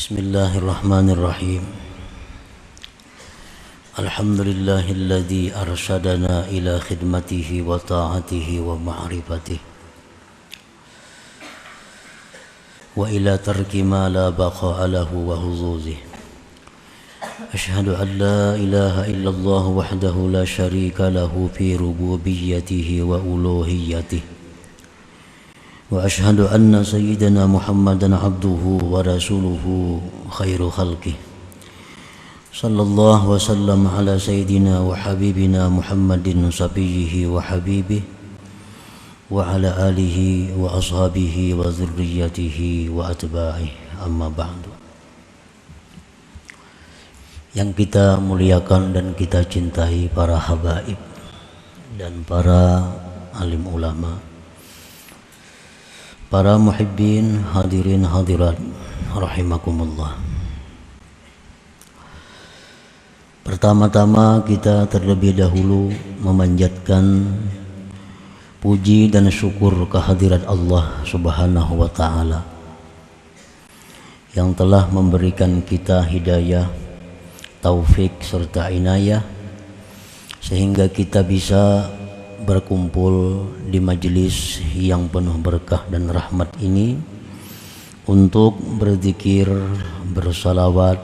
Bismillahirrahmanirrahim. Alhamdulillahilladzi arsyadana ila khidmatihi wa ta'atihi wa ma'rifatihi wa ila tarki ma la baqa'a lahu wa huzuzihi. Ashhadu an la ilaha illallah wahdahu la syarika lahu fi rububiyyatihi wa uluhiyyatihi. Wa ashhadu anna sayyidana Muhammadan abduhu wa rasuluhu khairu khalqih. Sallallahu wa sallam ala sayyidina wa habibina Muhammadin sabiyyihi wa habibih wa ala alihi wa ashabihi wa zurriyatihi wa atba'ih, amma ba'du. Yang kita muliakan dan kita cintai para habaib dan para alim ulama, para muhibbin, hadirin hadirat rahimakumullah. Pertama-tama kita terlebih dahulu memanjatkan puji dan syukur kehadirat Allah Subhanahu wa taala yang telah memberikan kita hidayah, taufik serta inayah sehingga kita bisa berkumpul di majelis yang penuh berkah dan rahmat ini untuk berzikir, bersalawat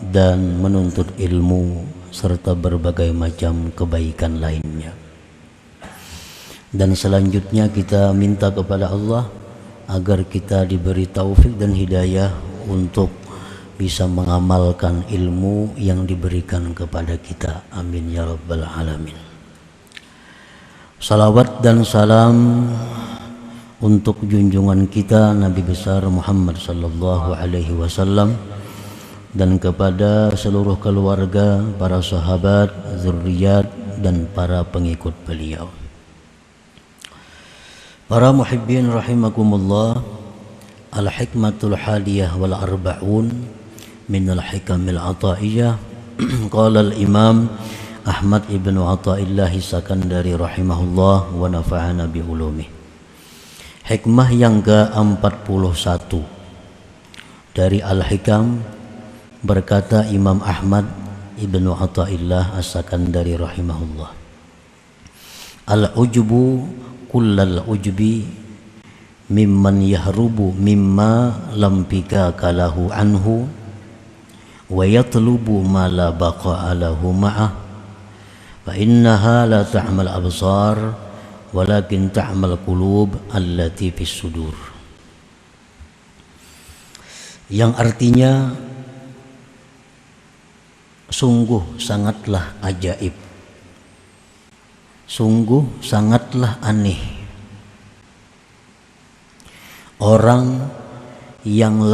dan menuntut ilmu serta berbagai macam kebaikan lainnya. Dan selanjutnya kita minta kepada Allah agar kita diberi taufik dan hidayah untuk bisa mengamalkan ilmu yang diberikan kepada kita. Amin ya rabbal alamin. Salawat dan salam untuk junjungan kita Nabi besar Muhammad sallallahu alaihi wasallam dan kepada seluruh keluarga, para sahabat, zuriat dan para pengikut beliau. Para muhibbin rahimakumullah, al-hikmatul hadiyah wal arba'un min al-hikamil ataiyah. Qala al-imam Ahmad ibn Athaillah Sakandari rahimahullah wa nafa'ana bi ulumih. Hikmah yang ke-41 dari Al-Hikam, berkata Imam Ahmad ibn Athaillah As-Sakandari rahimahullah, al-ujbu kullal ujbi mimman yahrubu mimma lam pikaka lahu anhu wa yatlubu ma la baqa'a lahu ma'ah. فإنها لا تعمى الأبصار ولكن تعمى القلوب التي في الصدور. Yang artinya sungguh sangatlah ajaib, sungguh sangatlah aneh orang yang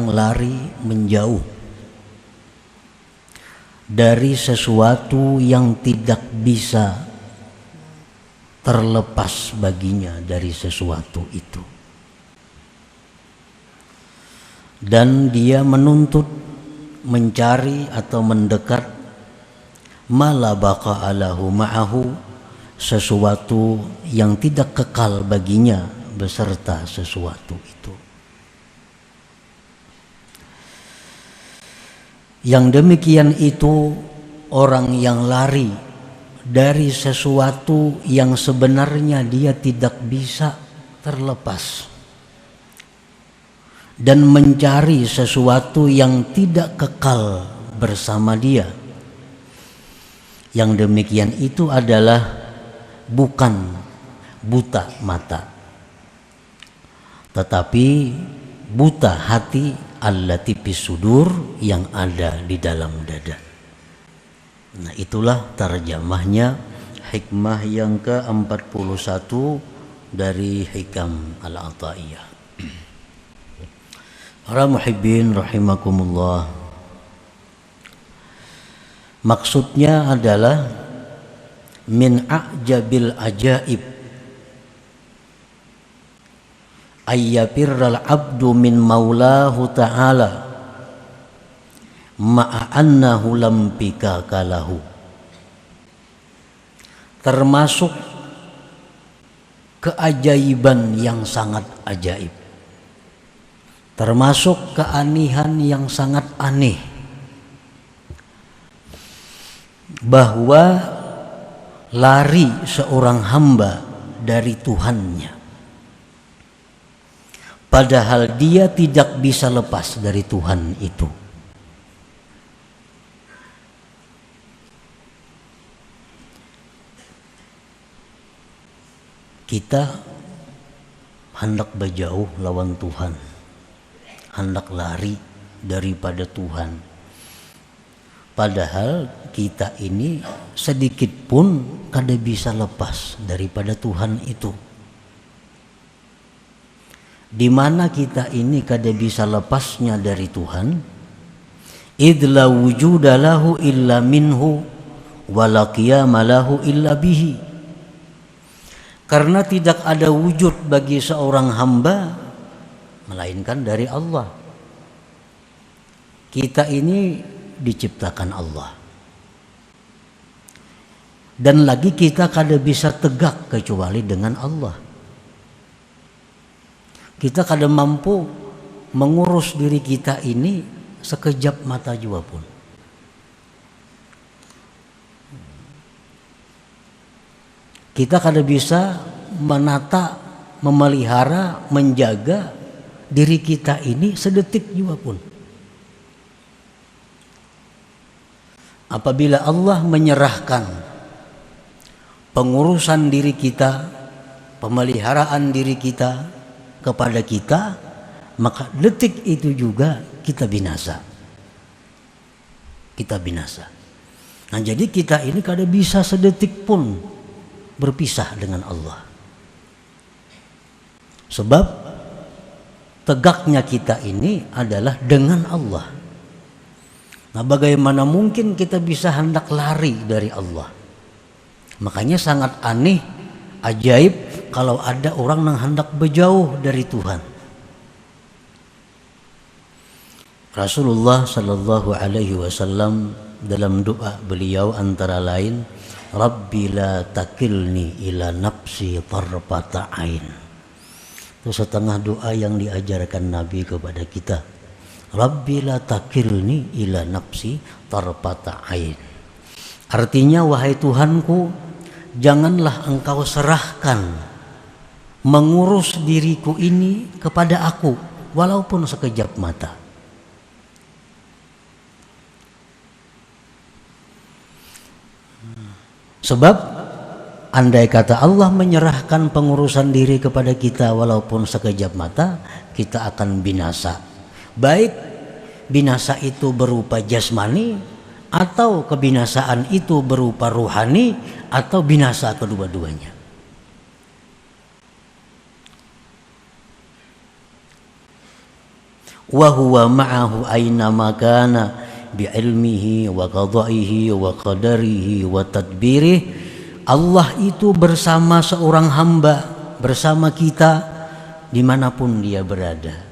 lari menjauh dari sesuatu yang tidak bisa terlepas baginya dari sesuatu itu, dan dia menuntut, mencari atau mendekat mala baqa alahu ma'ahu, sesuatu yang tidak kekal baginya beserta sesuatu itu. Yang demikian itu orang yang lari dari sesuatu yang sebenarnya dia tidak bisa terlepas dan mencari sesuatu yang tidak kekal bersama dia. Yang demikian itu adalah bukan buta mata, tetapi buta hati, allati fis sudur, yang ada di dalam dada. Nah, itulah tarjamahnya hikmah yang ke-41 dari Hikam Al-Ataiyah. Para muhibbin rahimakumullah, maksudnya adalah min a'jabil ajaib ayyafirral abdu min maulahu ta'ala ma'a annahu lam pikaka lahu. Termasuk keajaiban yang sangat ajaib Termasuk keanehan yang sangat aneh bahwa lari seorang hamba dari Tuhannya, padahal dia tidak bisa lepas dari Tuhan itu. Kita hendak berjauh lawan Tuhan, hendak lari daripada Tuhan, padahal kita ini sedikit pun kada bisa lepas daripada Tuhan itu. Di mana kita ini kada bisa lepasnya dari Tuhan? Idla wujuda lahu illa minhu wa la qiyama lahu illa bihi. Karena tidak ada wujud bagi seorang hamba melainkan dari Allah. Kita ini diciptakan Allah, dan lagi kita kada bisa tegak kecuali dengan Allah. Kita kada mampu mengurus diri kita ini sekejap mata jua pun. Kita kada bisa menata, memelihara, menjaga diri kita ini sedetik jua pun. Apabila Allah menyerahkan pengurusan diri kita, pemeliharaan diri kita kepada kita, maka detik itu juga kita binasa. Kita binasa. Nah, jadi kita ini kada bisa sedetik pun berpisah dengan Allah. Sebab tegaknya kita ini adalah dengan Allah. Nah, bagaimana mungkin kita bisa hendak lari dari Allah? Makanya sangat aneh, ajaib kalau ada orang yang hendak berjauh dari Tuhan. Rasulullah sallallahu alaihi wasallam dalam doa beliau antara lain, Rabbi la takilni ila nafsi tarfata ain. Itu setengah doa yang diajarkan Nabi kepada kita. Rabbi la takilni ila nafsi tarfata ain. Artinya, wahai Tuhanku, janganlah engkau serahkan mengurus diriku ini kepada aku walaupun sekejap mata. Sebab andai kata Allah menyerahkan pengurusan diri kepada kita walaupun sekejap mata, kita akan binasa. Baik binasa itu berupa jasmani, atau kebinasaan itu berupa ruhani, atau binasa kedua-duanya. Wa huwa ma'ahu aina makana bi'ilmihi wa qada'ihi wa qadarihi wa tadbirih. Allah itu bersama seorang hamba, bersama kita dimanapun dia berada.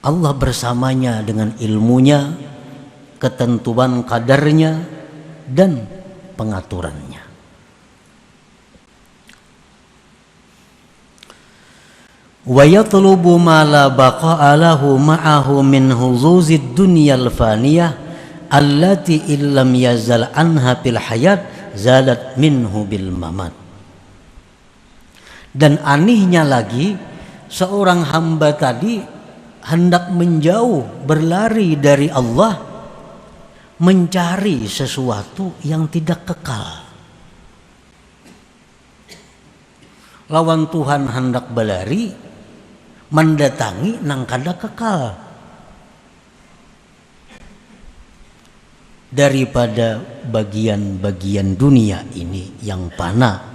Allah bersamanya dengan ilmunya, ketentuan kadarnya, dan pengaturannya. Wa yatlubu ma la baqa'a lahu ma'ahu min huzuzid dunyal faniyah allati illam yazal anha fil hayat zalat minhu bil mamat. Dan anehnya lagi, seorang hamba tadi hendak menjauh, berlari dari Allah, mencari sesuatu yang tidak kekal. Lawan Tuhan hendak berlari, mendatangi nang kada kekal. Daripada bagian-bagian dunia ini yang fana,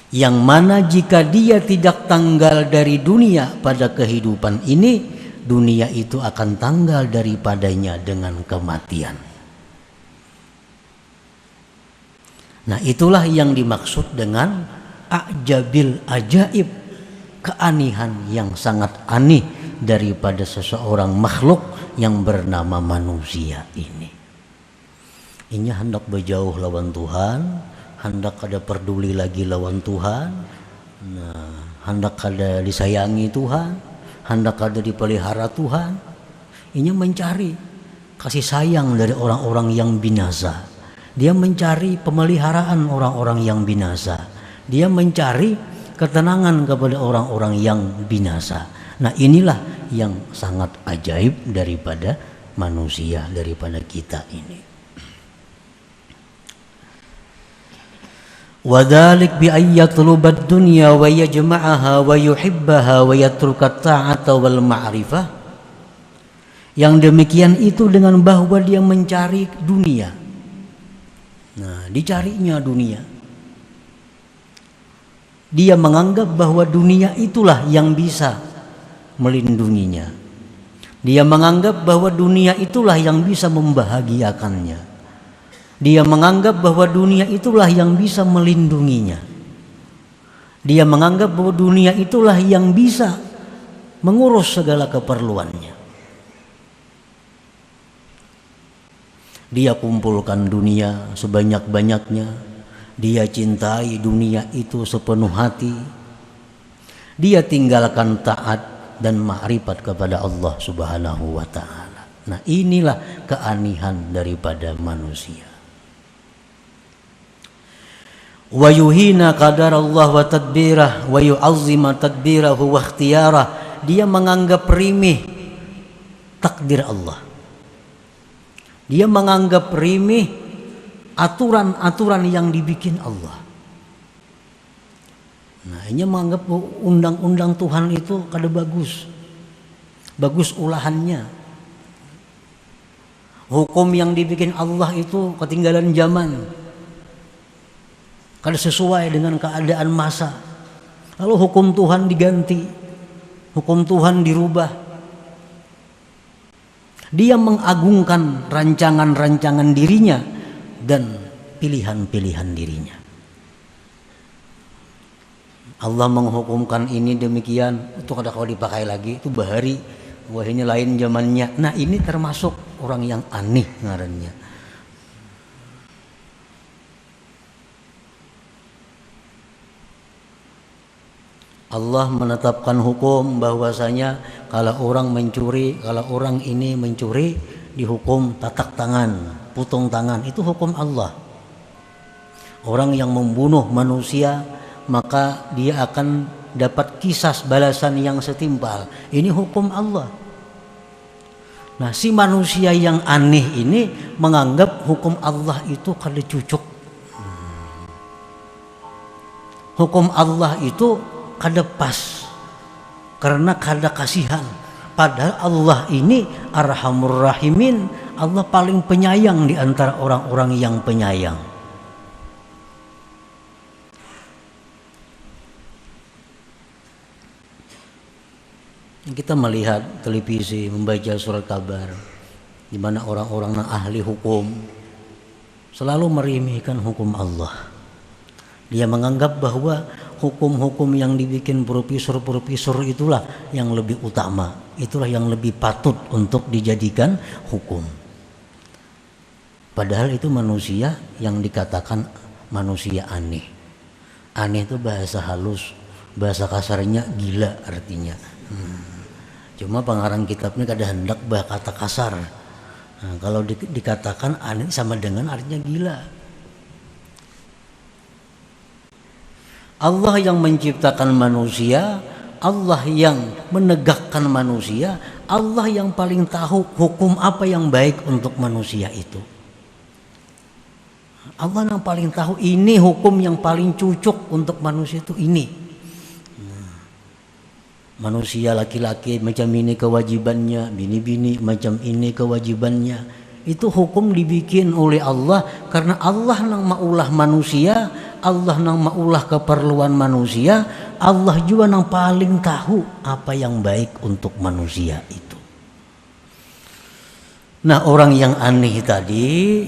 yang mana jika dia tidak tanggal dari dunia pada kehidupan ini, dunia itu akan tanggal daripadanya dengan kematian. Nah, itulah yang dimaksud dengan ajabil ajaib, keanehan yang sangat aneh daripada seseorang makhluk yang bernama manusia ini. Ini hendak berjauh lawan Tuhan, hendak kada peduli lagi lawan Tuhan, hendak kada disayangi Tuhan, hendak ada dipelihara Tuhan. Ini mencari kasih sayang dari orang-orang yang binasa. Dia mencari pemeliharaan orang-orang yang binasa. Dia mencari ketenangan kepada orang-orang yang binasa. Nah, inilah yang sangat ajaib daripada manusia, daripada kita ini. Wadhalik bi ayyatlubad dunya wa yajma'aha wa yuhibbaha wa yatrukat ta'ata wal ma'rifah. Yang demikian itu dengan bahwa dia mencari dunia. Nah, dicarinya dunia. Dia menganggap bahwa dunia itulah yang bisa melindunginya. Dia menganggap bahwa dunia itulah yang bisa membahagiakannya. Dia menganggap bahwa dunia itulah yang bisa melindunginya. Dia menganggap bahwa dunia itulah yang bisa mengurus segala keperluannya. Dia kumpulkan dunia sebanyak-banyaknya. Dia cintai dunia itu sepenuh hati. Dia tinggalkan taat dan ma'rifat kepada Allah Subhanahu wa ta'ala. Nah, inilah keanehan daripada manusia. Wa yuhina qadarallah wa tadbirah wa yu'azzima tadbirahu wa ikhtiyarah. Dia menganggap remeh takdir Allah. Dia menganggap remeh aturan-aturan yang dibikin Allah. Nah, ini menganggap undang-undang Tuhan itu kada bagus. Bagus ulahannya. Hukum yang dibikin Allah itu ketinggalan zaman. Kada sesuai dengan keadaan masa. Lalu hukum Tuhan diganti. Hukum Tuhan dirubah. Dia mengagungkan rancangan-rancangan dirinya dan pilihan-pilihan dirinya. Allah menghukumkan ini demikian, itu kada kau dipakai lagi, itu bahari, wah ini lain zamannya. Nah, ini termasuk orang yang aneh ngarannya. Allah menetapkan hukum bahwasanya kalau orang mencuri, kalau orang ini mencuri dihukum tatak tangan, putung tangan, itu hukum Allah. Orang yang membunuh manusia maka dia akan dapat kisas balasan yang setimpal. Ini hukum Allah. Nah, si manusia yang aneh ini menganggap hukum Allah itu kada cucuk. Hukum Allah itu kada pas karena kada kasihan. Padahal Allah ini Arhamur Rahimin, Allah paling penyayang di antara orang-orang yang penyayang. Kita melihat televisi, membaca surat kabar, di mana orang-orang yang ahli hukum selalu meremehkan hukum Allah. Dia menganggap bahwa hukum-hukum yang dibikin profesor-profesor itulah yang lebih utama, itulah yang lebih patut untuk dijadikan hukum. Padahal itu manusia yang dikatakan manusia aneh. Aneh itu bahasa halus, bahasa kasarnya gila artinya. Cuma pengarang kitabnya kada hendak kata kasar. Nah, kalau dikatakan aneh sama dengan artinya gila. Allah yang menciptakan manusia, Allah yang menegakkan manusia, Allah yang paling tahu hukum apa yang baik untuk manusia itu. Allah yang paling tahu ini hukum yang paling cocok untuk manusia itu ini. Manusia laki-laki macam ini kewajibannya, bini-bini macam ini kewajibannya. Itu hukum dibikin oleh Allah karena Allah nang maulah manusia, Allah nang maulah keperluan manusia, Allah juga nang paling tahu apa yang baik untuk manusia itu. Nah, orang yang aneh tadi,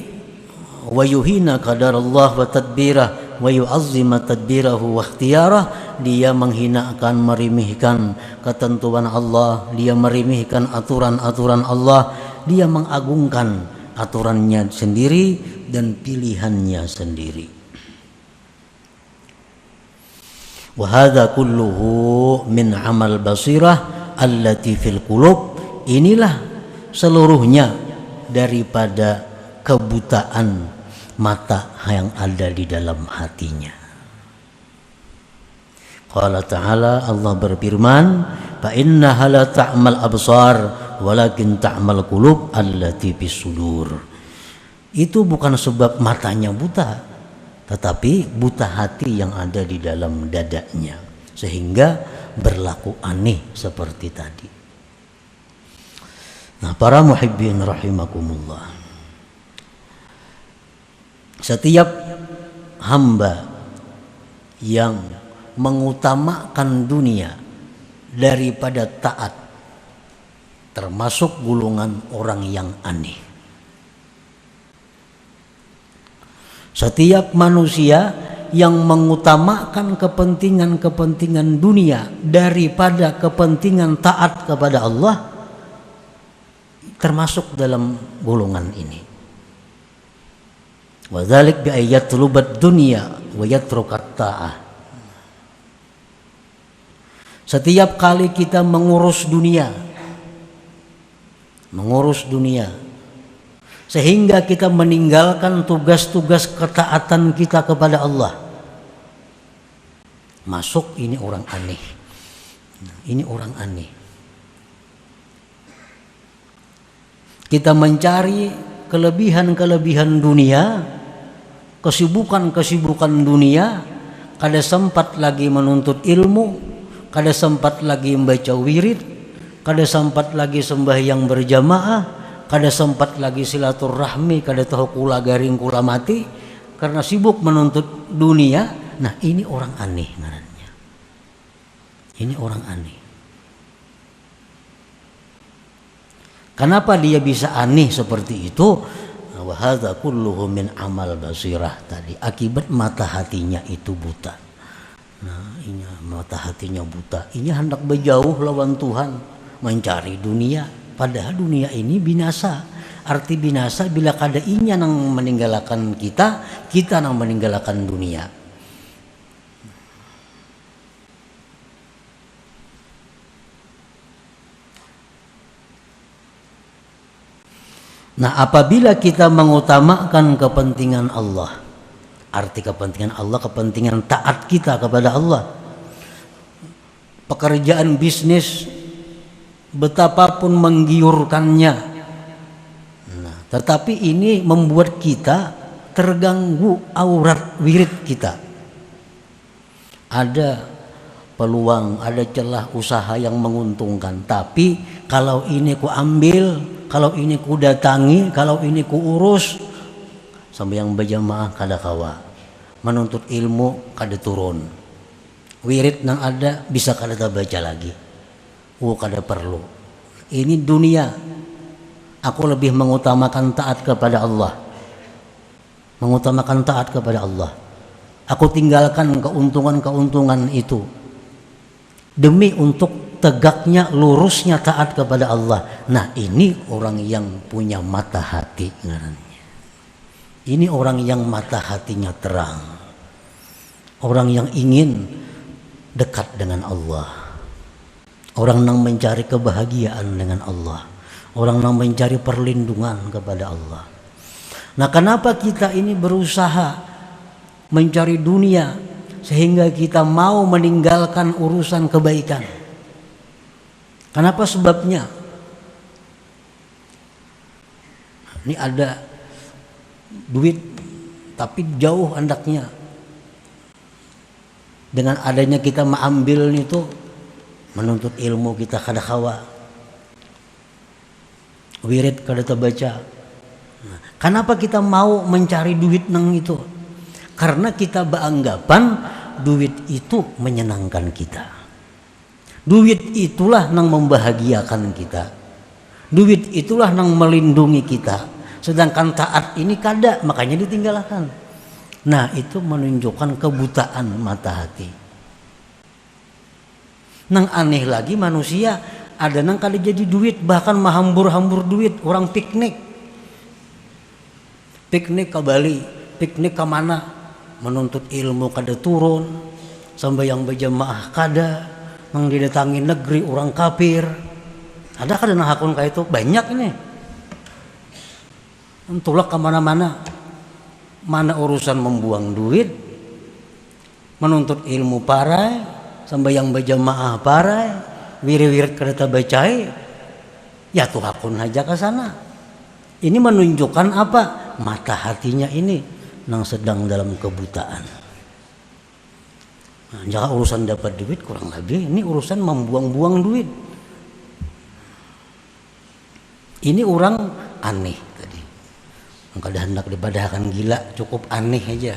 wa yuhina qadarallah wa tadbirah wa yu'azzima tadbirahu wa ikhtiyarah, dia menghinakan, meremehkan ketentuan Allah, dia meremehkan aturan-aturan Allah, dia mengagungkan aturannya sendiri dan pilihannya sendiri. Wa hadza kulluhu min amal basirah allati fil qulub. Inilah seluruhnya daripada kebutaan mata yang ada di dalam hatinya. Qala ta'ala, Allah berfirman, fa innaha la ta'mal absar walakin ta'mal qulub allati fis sudur. Itu bukan sebab matanya buta, tetapi buta hati yang ada di dalam dadanya, sehingga berlaku aneh seperti tadi. Nah, para muhibbin rahimakumullah, setiap hamba yang mengutamakan dunia daripada taat termasuk golongan orang yang aneh. Setiap manusia yang mengutamakan kepentingan-kepentingan dunia daripada kepentingan taat kepada Allah termasuk dalam golongan ini. Wa dzalik bi ayatlubad dunya wa yatrukat ta'ah. Setiap kali kita mengurus dunia sehingga kita meninggalkan tugas-tugas ketaatan kita kepada Allah, masuk ini orang aneh. Ini orang aneh. Kita mencari kelebihan-kelebihan dunia, kesibukan-kesibukan dunia, kada sempat lagi menuntut ilmu, kada sempat lagi membaca wirid, kada sempat lagi sembahyang berjamaah, kada sempat lagi silaturahmi, kada tahu kula garing kula mati karena sibuk menuntut dunia. Nah, ini orang aneh ngarannya. Ini orang aneh. Kenapa dia bisa aneh seperti itu? Wa hadza kulluhu min amal basirah tadi, akibat mata hatinya itu buta. Nah, ini mata hatinya buta. Ini hendak berjauh lawan Tuhan, mencari dunia. Padahal dunia ini binasa. Arti binasa bila kada inya nang meninggalkan kita, kita nang meninggalkan dunia. Nah, apabila kita mengutamakan kepentingan Allah, arti kepentingan Allah, kepentingan taat kita kepada Allah, pekerjaan bisnis betapapun menggiurkannya, nah, tetapi ini membuat kita terganggu aurat wirid kita. Ada peluang, ada celah usaha yang menguntungkan, tapi kalau ini ku ambil, kalau ini ku datangi, kalau ini ku urus, sampai yang berjamaah kada kawa, menuntut ilmu kada turun, wirid nang ada bisa kada baca lagi, kada perlu. Ini dunia. Aku lebih mengutamakan taat kepada Allah, mengutamakan taat kepada Allah. Aku tinggalkan keuntungan-keuntungan itu demi untuk tegaknya, lurusnya taat kepada Allah. Nah, ini orang yang punya mata hati ngarannya. Ini orang yang mata hatinya terang, orang yang ingin dekat dengan Allah, orang yang mencari kebahagiaan dengan Allah, orang yang mencari perlindungan kepada Allah. Nah, kenapa kita ini berusaha mencari dunia sehingga kita mau meninggalkan urusan kebaikan? Kenapa sebabnya? Ini ada duit tapi jauh andaknya. Dengan adanya kita mengambil itu, menuntut ilmu kita kada kawa, wirid kada terbaca. Nah, kenapa kita mau mencari duit nang itu? Karena kita beranggapan duit itu menyenangkan kita. Duit itulah yang membahagiakan kita. Duit itulah yang melindungi kita. Sedangkan taat ini kada, makanya ditinggalkan. Nah, itu menunjukkan kebutaan mata hati. Nang aneh lagi manusia, ada nang kada jadi duit, bahkan mahambur-hambur duit. Orang piknik ke Bali, piknik ke mana? Menuntut ilmu kada turun, sampai yang berjamaah kada, mengdidatangi negeri orang kafir. Ada kan dana hakun kayak itu banyak ini. Entulak kemana-mana. Mana urusan membuang duit, menuntut ilmu parai, sambayang berjamaah parai, wirid-wirid kada bacai, ya tuh hakun aja ke sana. Ini menunjukkan apa? Mata hatinya ini yang sedang dalam kebutaan. Nah, jangan urusan dapat duit kurang lebih, ini urusan membuang-buang duit. Ini orang aneh tadi. Kada hendak dibadahkan gila, cukup aneh aja.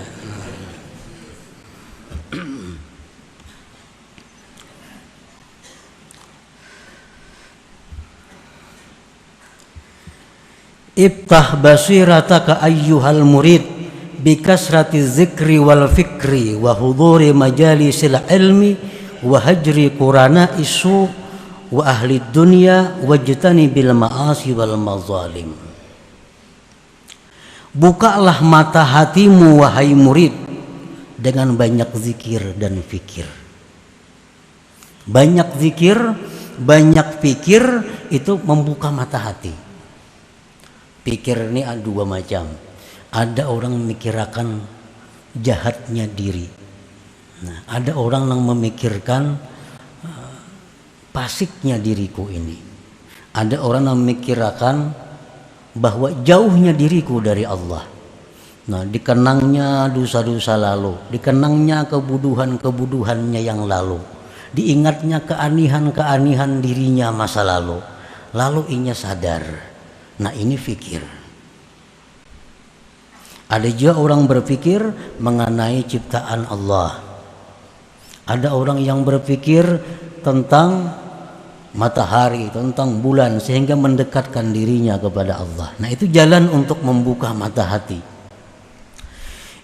Iftah basirataka ayyuhal murid bikasrati zikri wal fikri wa huduri majalisil ilmi wa hajri qurana isu wa ahli dunya wajtani bil ma'asi wal mazalim. Bukalah mata hatimu wahai murid dengan banyak zikir dan fikir. Banyak zikir, banyak fikir itu membuka mata hati. Pikir ini ada dua macam. Ada orang memikirkan jahatnya diri. Nah, ada orang yang memikirkan pasiknya diriku ini. Ada orang yang memikirkan bahwa jauhnya diriku dari Allah. Nah, dikenangnya dosa-dosa lalu, dikenangnya kebuduhan-kebuduhannya yang lalu, diingatnya keanihan-keanihan dirinya masa lalu. Lalu inya sadar. Nah, ini fikir. Ada juga orang berpikir mengenai ciptaan Allah. Ada orang yang berpikir tentang matahari, tentang bulan, sehingga mendekatkan dirinya kepada Allah. Nah, itu jalan untuk membuka mata hati.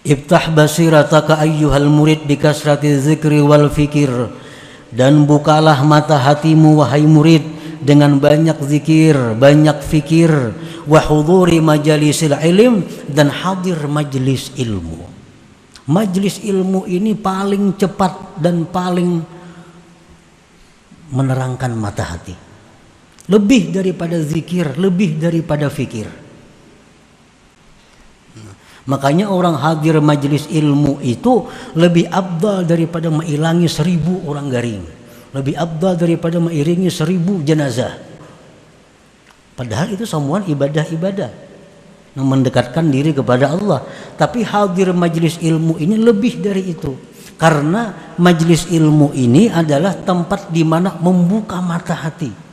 Iftah basirataka ayyuhal murid bikasrati zikri wal fikir. Dan bukalah mata hatimu wahai murid dengan banyak zikir, banyak fikir, wa huduri majalisil ilm, dan hadir majlis ilmu. Majlis ilmu ini paling cepat dan paling menerangkan mata hati. Lebih daripada zikir, lebih daripada fikir. Makanya orang hadir majelis ilmu itu lebih afdal daripada mengilangi 1000 orang garing. Lebih afdal daripada mengiringi 1000 jenazah. Padahal itu semua ibadah-ibadah yang mendekatkan diri kepada Allah. Tapi hadir majelis ilmu ini lebih dari itu. Karena majelis ilmu ini adalah tempat di mana membuka mata hati.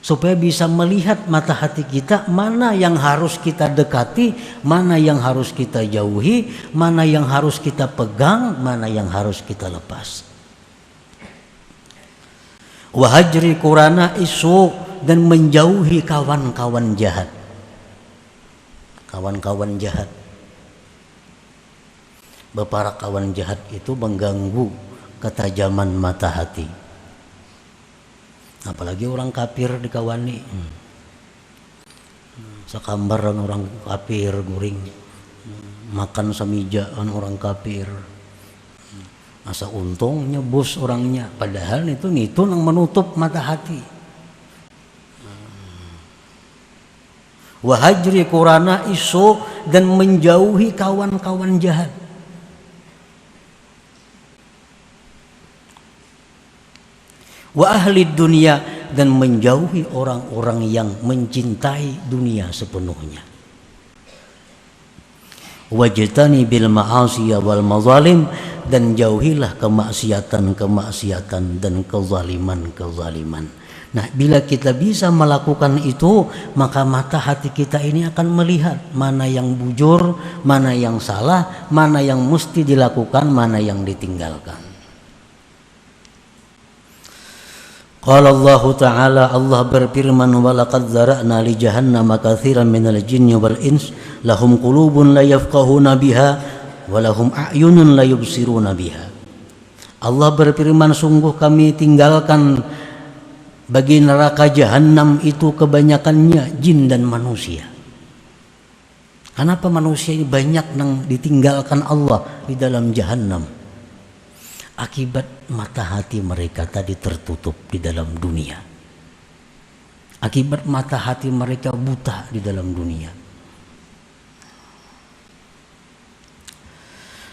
Supaya bisa melihat mata hati kita, mana yang harus kita dekati, mana yang harus kita jauhi, mana yang harus kita pegang, mana yang harus kita lepas. Wahajri qurana isu, dan menjauhi kawan-kawan jahat. Kawan-kawan jahat. Para kawan jahat itu mengganggu ketajaman mata hati. Apalagi orang kafir dikawani. Sakambaran orang kafir guring. Makan samijaan orang kafir. Asa untung nyebus orangnya. Padahal itu yang menutup mata hati. Wahajri qurana isu, dan menjauhi kawan-kawan jahat. Wa ahli dunia, dan menjauhi orang-orang yang mencintai dunia sepenuhnya. Wajtani bil ma'asi wal mazalim, dan jauhilah kemaksiatan-kemaksiatan dan kezaliman-kezaliman. Nah, bila kita bisa melakukan itu, maka mata hati kita ini akan melihat mana yang bujur, mana yang salah, mana yang mesti dilakukan, mana yang ditinggalkan. Qala Allah Ta'ala, Allah berfirman, wa laqad zara'na li jahannama katsiran minal jinni wal ins lahum qulubun la yafqahuna biha wa lahum a'yunun la yubsiruna biha. Allah berfirman, sungguh kami tinggalkan bagi neraka jahanam itu kebanyakannya jin dan manusia. Kenapa manusia ini banyak yang ditinggalkan Allah di dalam jahanam? Akibat mata hati mereka tadi tertutup di dalam dunia. Akibat mata hati mereka buta di dalam dunia.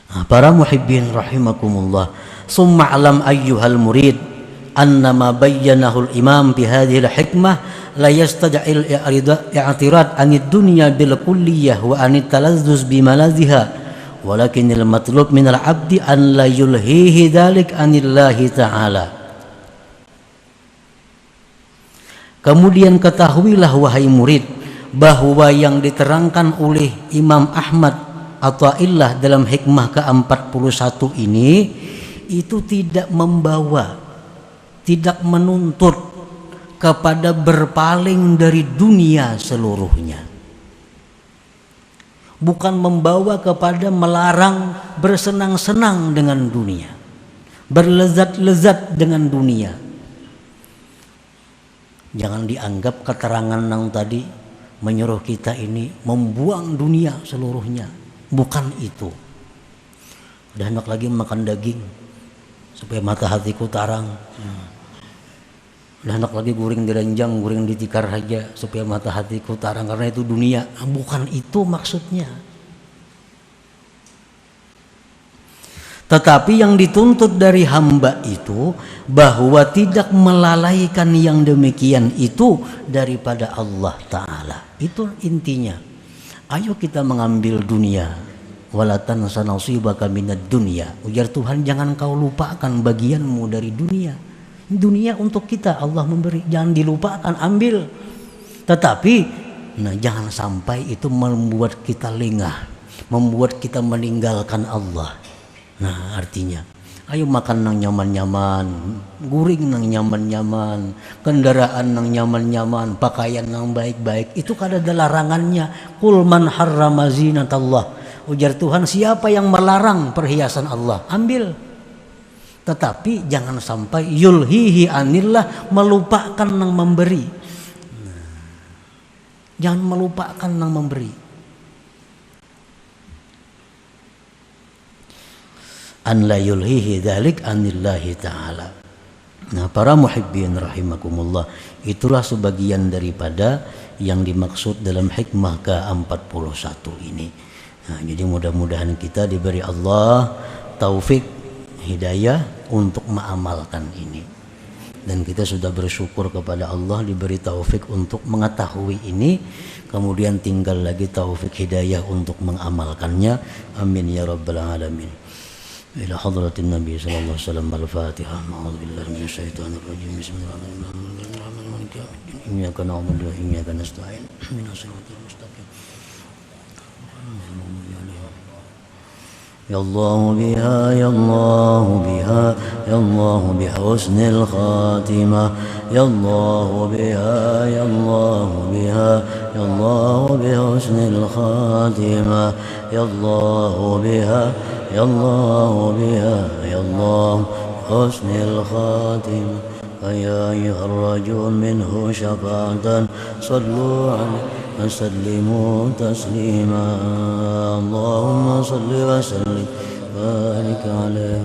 Nah, para muhibbin rahimakumullah, summa alam ayyuhal murid annama bayyanahu al-imam bi hadhihi al-hikmah la yastad'il i'tirad anid dunya bil kulliyah wa anit talazzuz bi malaziha walakinil matlub minal abdi an la yulhihi dzalik anillahi ta'ala. Kemudian ketahuilah wahai murid bahwa yang diterangkan oleh Imam Ahmad Athaillah dalam hikmah ke-41 ini itu tidak membawa, tidak menuntut kepada berpaling dari dunia seluruhnya. Bukan membawa kepada melarang bersenang-senang dengan dunia, berlezat-lezat dengan dunia. Jangan dianggap keterangan yang tadi menyuruh kita ini membuang dunia seluruhnya. Bukan itu. Udah enak lagi makan daging supaya mata hatiku tarang. Udah enak lagi guring diranjang, guring ditikar saja supaya mata hatiku tarang, karena itu dunia. Bukan itu maksudnya. Tetapi yang dituntut dari hamba itu bahwa tidak melalaikan yang demikian itu daripada Allah Ta'ala. Itu intinya. Ayo kita mengambil dunia. Wala tansa nasibaka minad dunya. Ujar Tuhan, jangan kau lupakan bagianmu dari dunia. Dunia untuk kita Allah memberi, jangan dilupakan, ambil. Tetapi jangan sampai itu membuat kita lengah, membuat kita meninggalkan Allah. Nah, artinya ayo makan nang nyaman-nyaman, guring nang nyaman-nyaman, kendaraan nang nyaman-nyaman, pakaian nang baik-baik. Itu kan ada larangannya. Qul man harrama zinatallah. Ujar Tuhan, siapa yang melarang perhiasan Allah? Ambil. Tetapi jangan sampai yulhihi anillah, melupakan nang memberi. Jangan melupakan nang memberi. An la yulhihi dzalik anillahi ta'ala. Nah, para muhibbin rahimakumullah, itulah sebagian daripada yang dimaksud dalam hikmah ke-41 ini. Nah, jadi mudah-mudahan kita diberi Allah taufik, hidayah untuk mengamalkan ini. Dan kita sudah bersyukur kepada Allah diberi taufik untuk mengetahui ini. Kemudian tinggal lagi taufik hidayah untuk mengamalkannya. Amin ya rabbal alamin. Ila hadratin Nabi sallallahu alaihi wasallam. Al-Fatihah. A'udzubillahi minasyaitonir rajim. Bismillahirrahmanirrahim. Iyyaka na'budu wa iyyaka nasta'in. Ihdinas siratal mustaqim. Ya Allah biha, ya Allah biha, ya Allah bihusn al-khatimah. Ya Allah biha, ya Allah biha, ya Allah bihusn al-khatimah. Ya Allah biha, ya Allah biha, ya Allah bihusn al-khatimah. فيا أيها الرجل منه شفاعة صلوا عليه وسلموا تسليما. اللهم صل وسلم وبارك عليه.